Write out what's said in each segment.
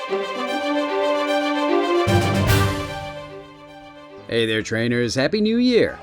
Hey there trainers, Happy New Year!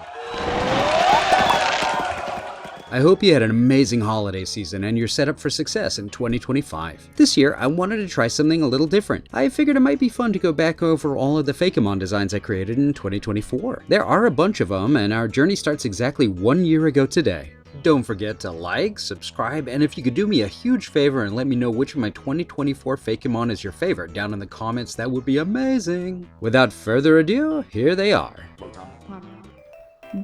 I hope you had an amazing holiday season and you're set up for success in 2025. This year, I wanted to try something a little different. I figured it might be fun to go back over all of the Fakemon designs I created in 2024. There are a bunch of them, and our journey starts exactly 1 year ago today. Don't forget to like, subscribe, and if you could do me a huge favor and let me know which of my 2024 Fakemon is your favorite down in the comments, that would be amazing. Without further ado, here they are.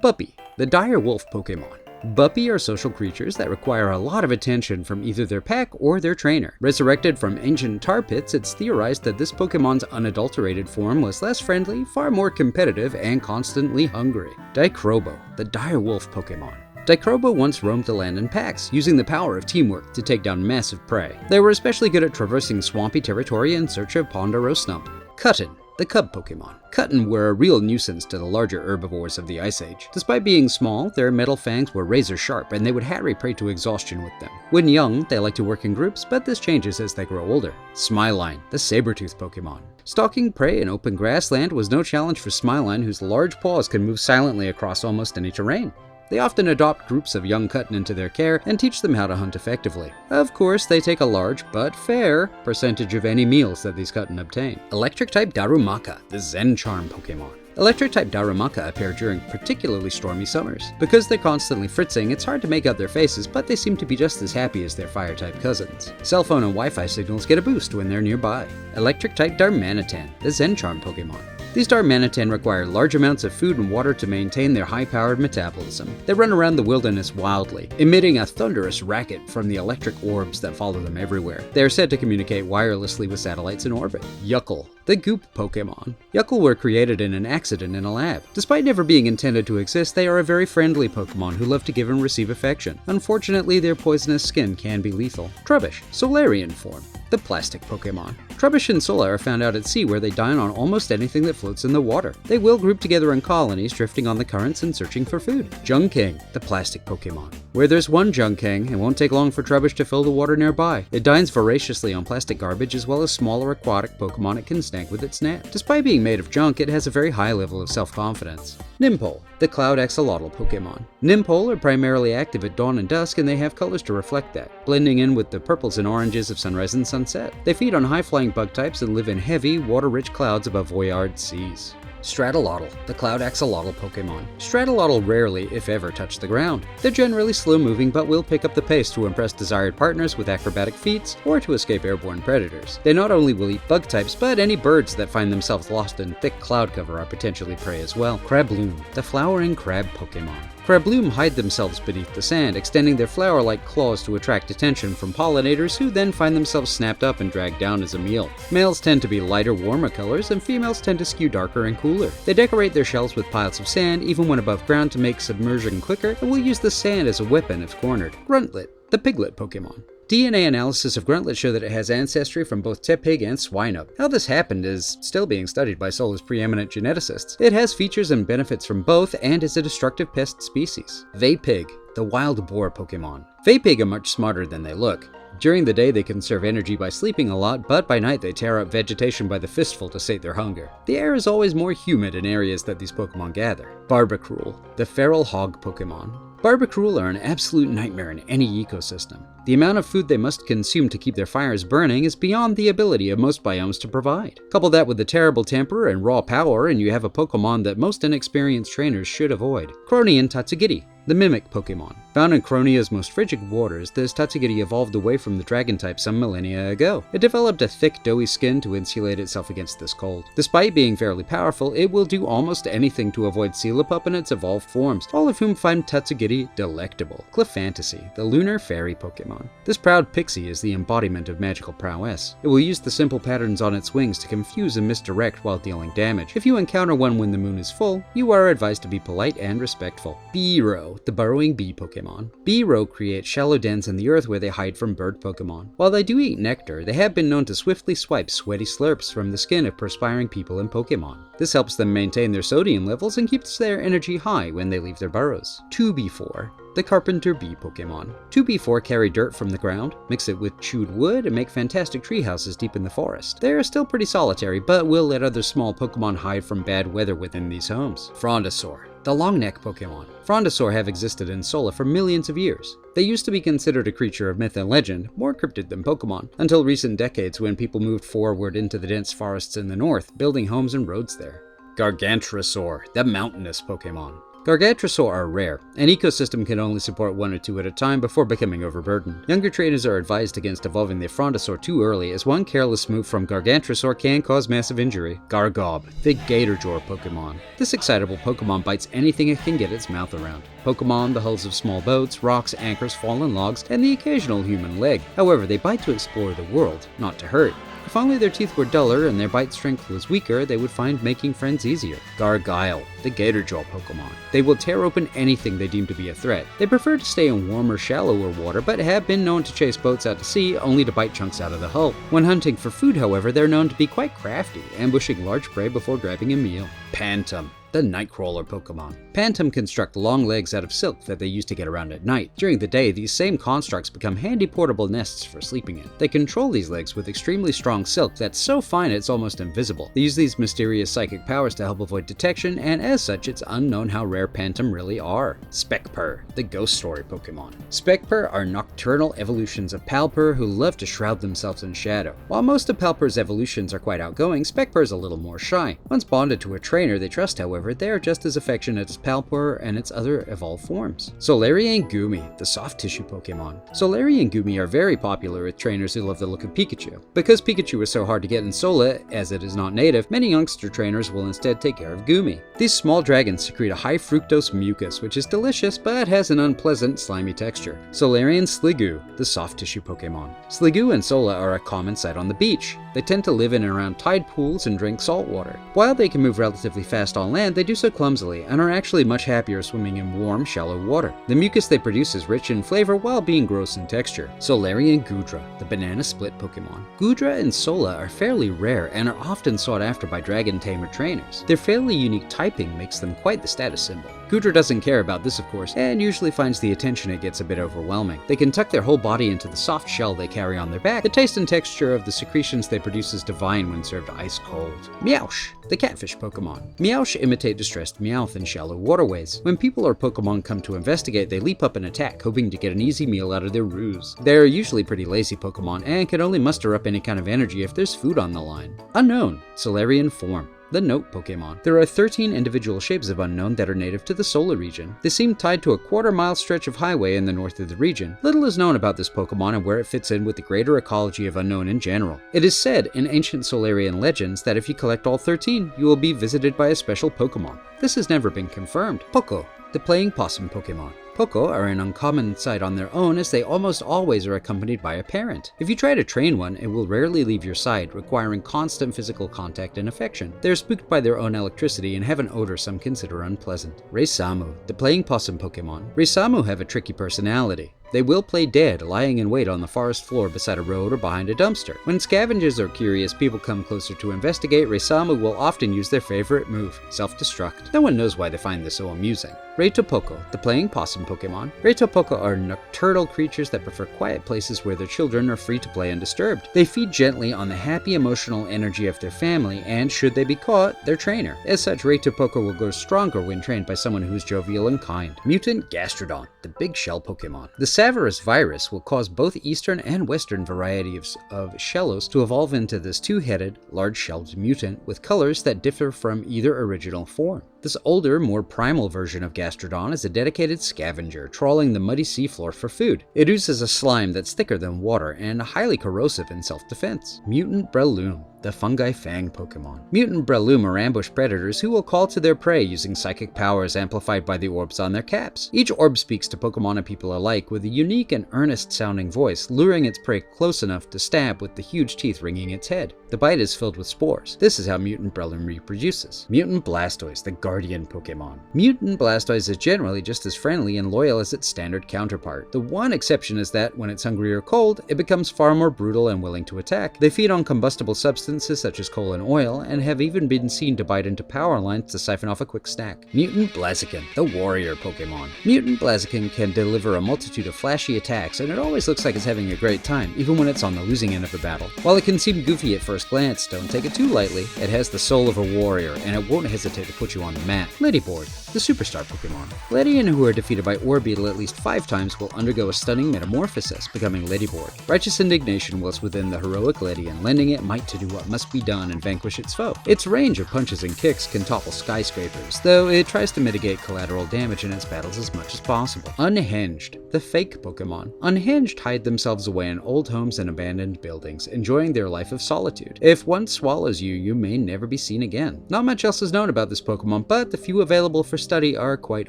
Buppy, the dire wolf Pokemon. Buppy are social creatures that require a lot of attention from either their pack or their trainer. Resurrected from ancient tar pits, it's theorized that this Pokemon's unadulterated form was less friendly, far more competitive, and constantly hungry. Dicrobo, the dire wolf Pokemon. Dicrobo once roamed the land in packs, using the power of teamwork to take down massive prey. They were especially good at traversing swampy territory in search of pond or stump. Cutton, the cub Pokemon. Cutton were a real nuisance to the larger herbivores of the Ice Age. Despite being small, their metal fangs were razor sharp and they would harry prey to exhaustion with them. When young, they like to work in groups, but this changes as they grow older. Smiline, the saber-tooth Pokemon. Stalking prey in open grassland was no challenge for Smiline, whose large paws can move silently across almost any terrain. They often adopt groups of young Cutton into their care and teach them how to hunt effectively. Of course, they take a large, but fair, percentage of any meals that these Cutton obtain. Electric-type Darumaka, the Zen Charm Pokemon. Electric-type Darumaka appear during particularly stormy summers. Because they're constantly fritzing, it's hard to make out their faces, but they seem to be just as happy as their fire-type cousins. Cell phone and Wi-Fi signals get a boost when they're nearby. Electric-type Darmanitan, the Zen Charm Pokemon. These Darmanitan require large amounts of food and water to maintain their high-powered metabolism. They run around the wilderness wildly, emitting a thunderous racket from the electric orbs that follow them everywhere. They are said to communicate wirelessly with satellites in orbit. Yuckle, the goop Pokemon. Yuckle were created in an accident in a lab. Despite never being intended to exist, they are a very friendly Pokemon who love to give and receive affection. Unfortunately, their poisonous skin can be lethal. Trubbish, Solarian form. The plastic Pokemon. Trubbish and Sola are found out at sea where they dine on almost anything that floats in the water. They will group together in colonies, drifting on the currents and searching for food. Jungking, the plastic Pokemon. Where there's one Jungking, it won't take long for Trubbish to fill the water nearby. It dines voraciously on plastic garbage as well as smaller aquatic Pokemon it can snag with its snap. Despite being made of junk, it has a very high level of self-confidence. Nimpole, the cloud axolotl Pokemon. Nimpole are primarily active at dawn and dusk, and they have colors to reflect that, blending in with the purples and oranges of sunrise and sunset. They feed on high-flying bug types and live in heavy, water-rich clouds above Waard seas. Stratolotl, the cloud axolotl Pokemon. Stratolotl rarely, if ever, touch the ground. They're generally slow-moving but will pick up the pace to impress desired partners with acrobatic feats or to escape airborne predators. They not only will eat bug types, but any birds that find themselves lost in thick cloud cover are potentially prey as well. Crabloom, the flowering crab Pokemon. Crabloom hide themselves beneath the sand, extending their flower-like claws to attract attention from pollinators who then find themselves snapped up and dragged down as a meal. Males tend to be lighter, warmer colors, and females tend to skew darker and cooler. They decorate their shells with piles of sand, even when above ground, to make submersion quicker, and will use the sand as a weapon if cornered. Gruntlet, the piglet Pokemon. DNA analysis of Gruntlet show that it has ancestry from both Tepig and Swinub. How this happened is still being studied by Sola's preeminent geneticists. It has features and benefits from both and is a destructive pest species. Vapig, the wild boar Pokemon. Vapig are much smarter than they look. During the day they conserve energy by sleeping a lot, but by night they tear up vegetation by the fistful to sate their hunger. The air is always more humid in areas that these Pokemon gather. Barbacruel, the feral hog Pokemon. Barbacruel are an absolute nightmare in any ecosystem. The amount of food they must consume to keep their fires burning is beyond the ability of most biomes to provide. Couple that with a terrible temper and raw power and you have a Pokemon that most inexperienced trainers should avoid. Cronian Tatsugiri, the Mimic Pokemon. Found in Cronia's most frigid waters, this Tatsugiri evolved away from the dragon type some millennia ago. It developed a thick, doughy skin to insulate itself against this cold. Despite being fairly powerful, it will do almost anything to avoid Sealypup in its evolved forms, all of whom find Tatsugiri delectable. Clefantisi, the lunar fairy Pokemon. This proud pixie is the embodiment of magical prowess. It will use the simple patterns on its wings to confuse and misdirect while dealing damage. If you encounter one when the moon is full, you are advised to be polite and respectful. Beero, the burrowing bee Pokemon. Pokemon. Beero create shallow dens in the earth where they hide from bird Pokemon. While they do eat nectar, they have been known to swiftly swipe sweaty slurps from the skin of perspiring people and Pokemon. This helps them maintain their sodium levels and keeps their energy high when they leave their burrows. 2B4. The Carpenter Bee Pokemon. 2B4 carry dirt from the ground, mix it with chewed wood, and make fantastic tree houses deep in the forest. They are still pretty solitary, but will let other small Pokemon hide from bad weather within these homes. Frondosaur. The Longneck Pokemon. Frondosaur have existed in Sola for millions of years. They used to be considered a creature of myth and legend, more cryptid than Pokemon, until recent decades when people moved forward into the dense forests in the north, building homes and roads there. Gargantuasaur, the Mountainous Pokemon. Gargantuasaur are rare. An ecosystem can only support one or two at a time before becoming overburdened. Younger trainers are advised against evolving their Frondosaur too early, as one careless move from Gargantuasaur can cause massive injury. Gargob, the Gatorjaw Pokemon. This excitable Pokemon bites anything it can get its mouth around. Pokemon, the hulls of small boats, rocks, anchors, fallen logs, and the occasional human leg. However, they bite to explore the world, not to hurt. If only their teeth were duller and their bite strength was weaker, they would find making friends easier. Gargyle, the Gatorjaw Pokemon. They will tear open anything they deem to be a threat. They prefer to stay in warmer, shallower water, but have been known to chase boats out to sea, only to bite chunks out of the hull. When hunting for food, however, they're known to be quite crafty, ambushing large prey before grabbing a meal. Pantum, the Nightcrawler Pokemon. Pantum construct long legs out of silk that they use to get around at night. During the day, these same constructs become handy portable nests for sleeping in. They control these legs with extremely strong silk that's so fine it's almost invisible. They use these mysterious psychic powers to help avoid detection, and as such, it's unknown how rare Pantum really are. Specpur, the Ghost Story Pokemon. Specpur are nocturnal evolutions of Palpur who love to shroud themselves in shadow. While most of Palpur's evolutions are quite outgoing, Specpur is a little more shy. Once bonded to a trainer they trust, however, they are just as affectionate as Palpur and its other evolved forms. Solari and Gumi, the soft tissue Pokemon. Solari and Gumi are very popular with trainers who love the look of Pikachu. Because Pikachu is so hard to get in Sola, as it is not native, many youngster trainers will instead take care of Gumi. These small dragons secrete a high fructose mucus, which is delicious but has an unpleasant, slimy texture. Solari and Sliggoo, the soft tissue Pokemon. Sliggoo and Sola are a common sight on the beach. They tend to live in and around tide pools and drink salt water. While they can move relatively fast on land, they do so clumsily and are actually much happier swimming in warm, shallow water. The mucus they produce is rich in flavor while being gross in texture. Solari and Goodra, the banana split Pokemon. Goodra and Sola are fairly rare and are often sought after by dragon tamer trainers. Their fairly unique typing makes them quite the status symbol. Goodra doesn't care about this, of course, and usually finds the attention it gets a bit overwhelming. They can tuck their whole body into the soft shell they carry on their back. The taste and texture of the secretions they produce is divine when served ice cold. Meowth, the catfish Pokemon. Meowth imitate distressed Meowth in shallow waterways. When people or Pokemon come to investigate, they leap up and attack, hoping to get an easy meal out of their ruse. They are usually pretty lazy Pokemon and can only muster up any kind of energy if there's food on the line. Unknown, Solarian form. The Note Pokemon. There are 13 individual shapes of Unknown that are native to the Solar region. They seem tied to a quarter-mile stretch of highway in the north of the region. Little is known about this Pokemon and where it fits in with the greater ecology of Unknown in general. It is said in ancient Solarian legends that if you collect all 13, you will be visited by a special Pokemon. This has never been confirmed. Poco, the Playing Possum Pokemon. Poco are an uncommon sight on their own, as they almost always are accompanied by a parent. If you try to train one, it will rarely leave your side, requiring constant physical contact and affection. They are spooked by their own electricity and have an odor some consider unpleasant. Reisamu, the Playing Possum Pokemon. Reisamu have a tricky personality. They will play dead, lying in wait on the forest floor beside a road or behind a dumpster. When scavengers or curious people come closer to investigate, Reisamu will often use their favorite move, self-destruct. No one knows why they find this so amusing. Reitopoco, the Playing Possum Pokemon. Reitopoco are nocturnal creatures that prefer quiet places where their children are free to play undisturbed. They feed gently on the happy emotional energy of their family, and should they be caught, their trainer. As such, Reitopoco will grow stronger when trained by someone who is jovial and kind. Mutant Gastrodon, the Big Shell Pokemon. The Savarus virus will cause both eastern and western varieties of Shellos to evolve into this two-headed, large-shelled mutant with colors that differ from either original form. This older, more primal version of Gastrodon is a dedicated scavenger, trawling the muddy seafloor for food. It oozes a slime that's thicker than water and highly corrosive in self-defense. Mutant Breloom, the Fungi Fang Pokemon. Mutant Breloom are ambush predators who will call to their prey using psychic powers amplified by the orbs on their caps. Each orb speaks to Pokemon and people alike with a unique and earnest-sounding voice, luring its prey close enough to stab with the huge teeth ringing its head. The bite is filled with spores. This is how Mutant Breloom reproduces. Mutant Blastoise, the Guardian Pokemon. Mutant Blastoise is generally just as friendly and loyal as its standard counterpart. The one exception is that when it's hungry or cold, it becomes far more brutal and willing to attack. They feed on combustible substances such as coal and oil, and have even been seen to bite into power lines to siphon off a quick snack. Mutant Blaziken, the Warrior Pokemon. Mutant Blaziken can deliver a multitude of flashy attacks, and it always looks like it's having a great time, even when it's on the losing end of the battle. While it can seem goofy at first glance, don't take it too lightly. It has the soul of a warrior, and it won't hesitate to put you on the mat. Ladyboard, the Superstar Pokemon. Ledian who are defeated by Orbeetle at least 5 times will undergo a stunning metamorphosis, becoming Ladyboard. Righteous indignation was within the heroic Ledian, lending it might to do what must be done and vanquish its foe. Its range of punches and kicks can topple skyscrapers, though it tries to mitigate collateral damage in its battles as much as possible. Unhinged, the Fake Pokemon. Unhinged hide themselves away in old homes and abandoned buildings, enjoying their life of solitude. If one swallows you, you may never be seen again. Not much else is known about this Pokemon, but the few available for study are quite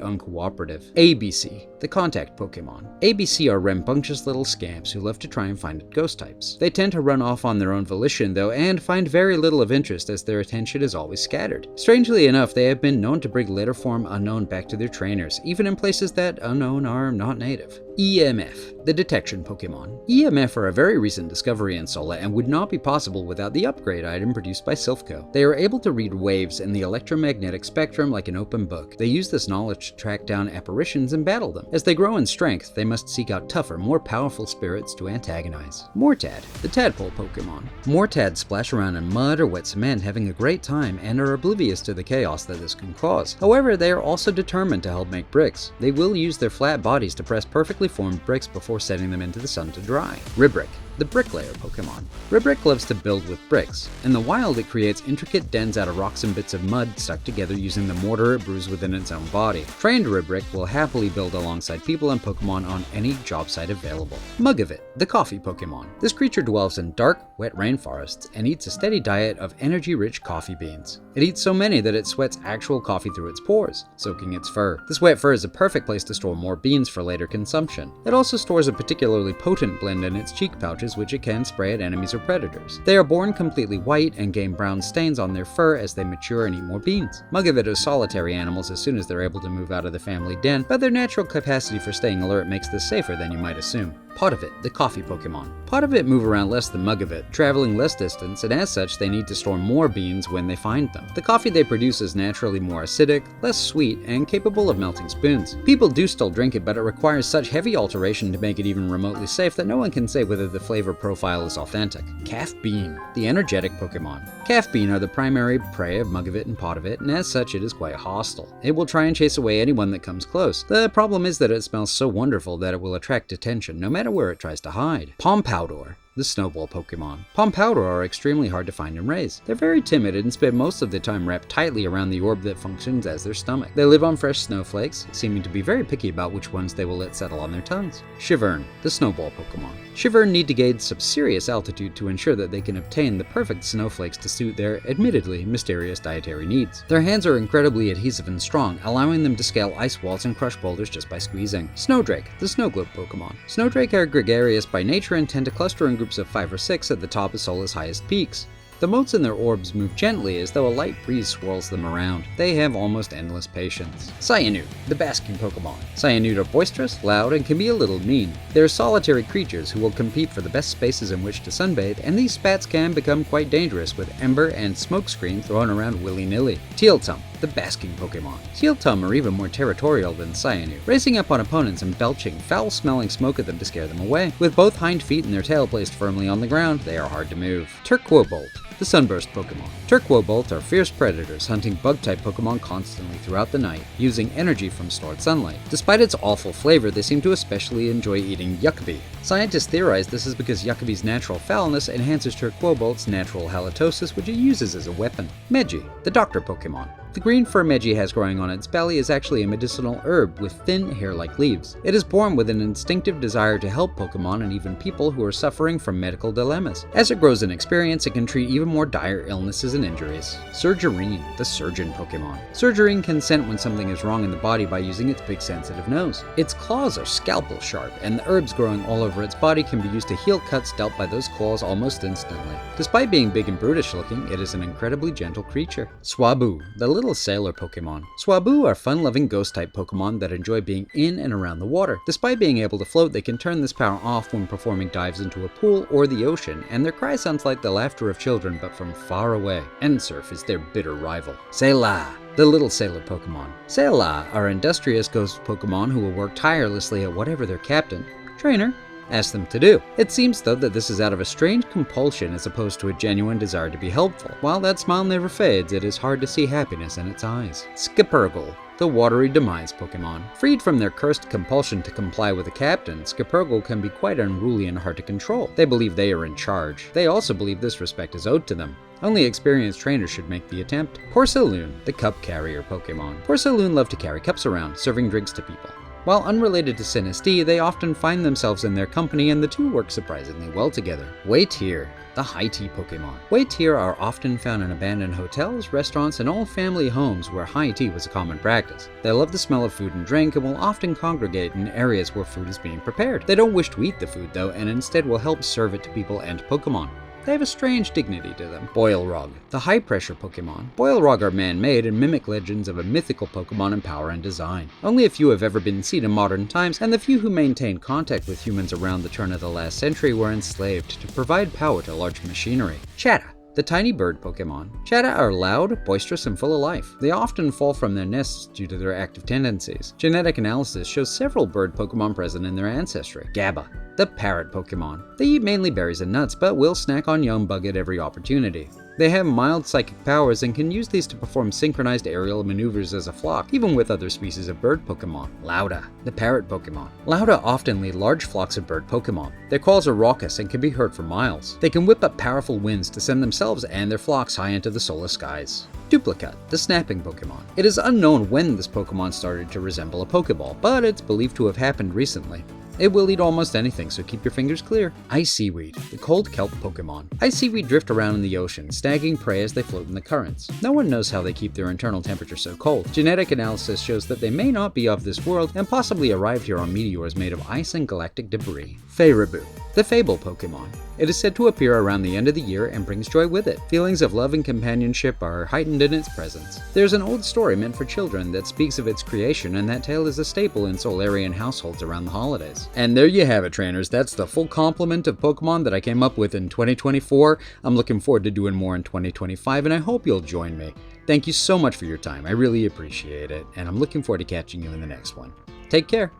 uncooperative. ABC, the Contact Pokemon. ABC are rambunctious little scamps who love to try and find ghost types. They tend to run off on their own volition though, and find very little of interest as their attention is always scattered. Strangely enough, they have been known to bring later form Unknown back to their trainers, even in places that Unknown are not native. EMF, the Detection Pokemon. EMF are a very recent discovery in Sola and would not be possible without the upgrade item produced by Silphco. They are able to read waves in the electromagnetic spectrum like an open book. They use this knowledge to track down apparitions and battle them. As they grow in strength, they must seek out tougher, more powerful spirits to antagonize. Mortad, the Tadpole Pokemon. Mortad splash around in mud or wet cement having a great time and are oblivious to the chaos that this can cause. However, they are also determined to help make bricks. They will use their flat bodies to press perfectly formed bricks before setting them into the sun to dry. Ribrick, the Bricklayer Pokemon. Ribrick loves to build with bricks. In the wild, it creates intricate dens out of rocks and bits of mud stuck together using the mortar it brews within its own body. Trained Ribrick will happily build alongside people and Pokemon on any job site available. Mugavit, the Coffee Pokemon. This creature dwells in dark, wet rainforests and eats a steady diet of energy-rich coffee beans. It eats so many that it sweats actual coffee through its pores, soaking its fur. This wet fur is a perfect place to store more beans for later consumption. It also stores a particularly potent blend in its cheek pouches which it can spray at enemies or predators. They are born completely white and gain brown stains on their fur as they mature and eat more beans. Mugavit are solitary animals as soon as they're able to move out of the family den, but their natural capacity for staying alert makes this safer than you might assume. Potavit, the Coffee Pokemon. Potavit move around less than Mugavit, traveling less distance, and as such they need to store more beans when they find them. The coffee they produce is naturally more acidic, less sweet, and capable of melting spoons. People do still drink it, but it requires such heavy alteration to make it even remotely safe that no one can say whether the flavor profile is authentic. Calf Bean, the Energetic Pokemon. Calf Bean are the primary prey of Mugavit and Potavit, and as such it is quite hostile. It will try and chase away anyone that comes close. The problem is that it smells so wonderful that it will attract attention, no matter where it tries to hide. Pompowdor, the Snowball Pokemon. Pompowdor are extremely hard to find and raise. They're very timid and spend most of their time wrapped tightly around the orb that functions as their stomach. They live on fresh snowflakes, seeming to be very picky about which ones they will let settle on their tongues. Shivern, the Snowball Pokemon. Shivern need to gain some serious altitude to ensure that they can obtain the perfect snowflakes to suit their, admittedly, mysterious dietary needs. Their hands are incredibly adhesive and strong, allowing them to scale ice walls and crush boulders just by squeezing. Snowdrake, the Snowglobe Pokemon. Snowdrake are gregarious by nature and tend to cluster in groups of 5 or 6 at the top of Sola's highest peaks. The motes in their orbs move gently as though a light breeze swirls them around. They have almost endless patience. Cyanute, the Basking Pokemon. Cyanute are boisterous, loud, and can be a little mean. They are solitary creatures who will compete for the best spaces in which to sunbathe, and these spats can become quite dangerous with ember and smokescreen thrown around willy-nilly. Tealtum, the Basking Pokemon. Tealtum are even more territorial than Cyanute, racing up on opponents and belching foul-smelling smoke at them to scare them away. With both hind feet and their tail placed firmly on the ground, they are hard to move. Turquobolt, the Sunburst Pokemon. Turquobolt are fierce predators hunting bug-type Pokemon constantly throughout the night, using energy from stored sunlight. Despite its awful flavor, they seem to especially enjoy eating Yuccaby. Scientists theorize this is because Yuccaby's natural foulness enhances Turquobolt's natural halitosis, which it uses as a weapon. Meji, the Doctor Pokemon. The green fur Meji has growing on its belly is actually a medicinal herb with thin hair-like leaves. It is born with an instinctive desire to help Pokemon and even people who are suffering from medical dilemmas. As it grows in experience, it can treat even more dire illnesses and injuries. Surgerine, the surgeon Pokemon. Surgerine can scent when something is wrong in the body by using its big sensitive nose. Its claws are scalpel sharp, and the herbs growing all over its body can be used to heal cuts dealt by those claws almost instantly. Despite being big and brutish looking, it is an incredibly gentle creature. Swablu, the little sailor Pokemon. Swablu are fun-loving ghost-type Pokemon that enjoy being in and around the water. Despite being able to float, they can turn this power off when performing dives into a pool or the ocean, and their cry sounds like the laughter of children but from far away. Ensurf is their bitter rival. Sailor, the little sailor Pokemon. Sailor are industrious ghost Pokemon who will work tirelessly at whatever their captain, trainer, asks them to do. It seems though that this is out of a strange compulsion as opposed to a genuine desire to be helpful. While that smile never fades, it is hard to see happiness in its eyes. Skippergle, the watery demise Pokemon. Freed from their cursed compulsion to comply with the captain, Skippergle can be quite unruly and hard to control. They believe they are in charge. They also believe this respect is owed to them. Only experienced trainers should make the attempt. Porcelain, the cup carrier Pokemon. Porcelain love to carry cups around, serving drinks to people. While unrelated to Sinistea, they often find themselves in their company and the two work surprisingly well together. Waitier, the high tea Pokemon. Waitier are often found in abandoned hotels, restaurants, and old family homes where high tea was a common practice. They love the smell of food and drink and will often congregate in areas where food is being prepared. They don't wish to eat the food though, and instead will help serve it to people and Pokemon. They have a strange dignity to them. Boilrog, the high-pressure Pokemon. Boilrog are man-made and mimic legends of a mythical Pokemon in power and design. Only a few have ever been seen in modern times, and the few who maintained contact with humans around the turn of the last century were enslaved to provide power to large machinery. Chatta, the tiny bird Pokemon. Chatta are loud, boisterous, and full of life. They often fall from their nests due to their active tendencies. Genetic analysis shows several bird Pokemon present in their ancestry. Gabba, the parrot Pokemon. They eat mainly berries and nuts, but will snack on young bug at every opportunity. They have mild psychic powers and can use these to perform synchronized aerial maneuvers as a flock, even with other species of bird Pokemon. Lauda, the parrot Pokemon. Lauda often lead large flocks of bird Pokemon. Their calls are raucous and can be heard for miles. They can whip up powerful winds to send themselves and their flocks high into the solar skies. Duplicat, the snapping Pokemon. It is unknown when this Pokemon started to resemble a Pokeball, but it's believed to have happened recently. It will eat almost anything, so keep your fingers clear. Ice Seaweed, the cold kelp Pokemon. Ice Seaweed drift around in the ocean, snagging prey as they float in the currents. No one knows how they keep their internal temperature so cold. Genetic analysis shows that they may not be of this world and possibly arrived here on meteors made of ice and galactic debris. Feyribu, the Fable Pokemon. It is said to appear around the end of the year and brings joy with it. Feelings of love and companionship are heightened in its presence. There's an old story meant for children that speaks of its creation, and that tale is a staple in Solarian households around the holidays. And there you have it, trainers. That's the full complement of Pokemon that I came up with in 2024. I'm looking forward to doing more in 2025, and I hope you'll join me. Thank you so much for your time. I really appreciate it, and I'm looking forward to catching you in the next one. Take care.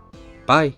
Bye.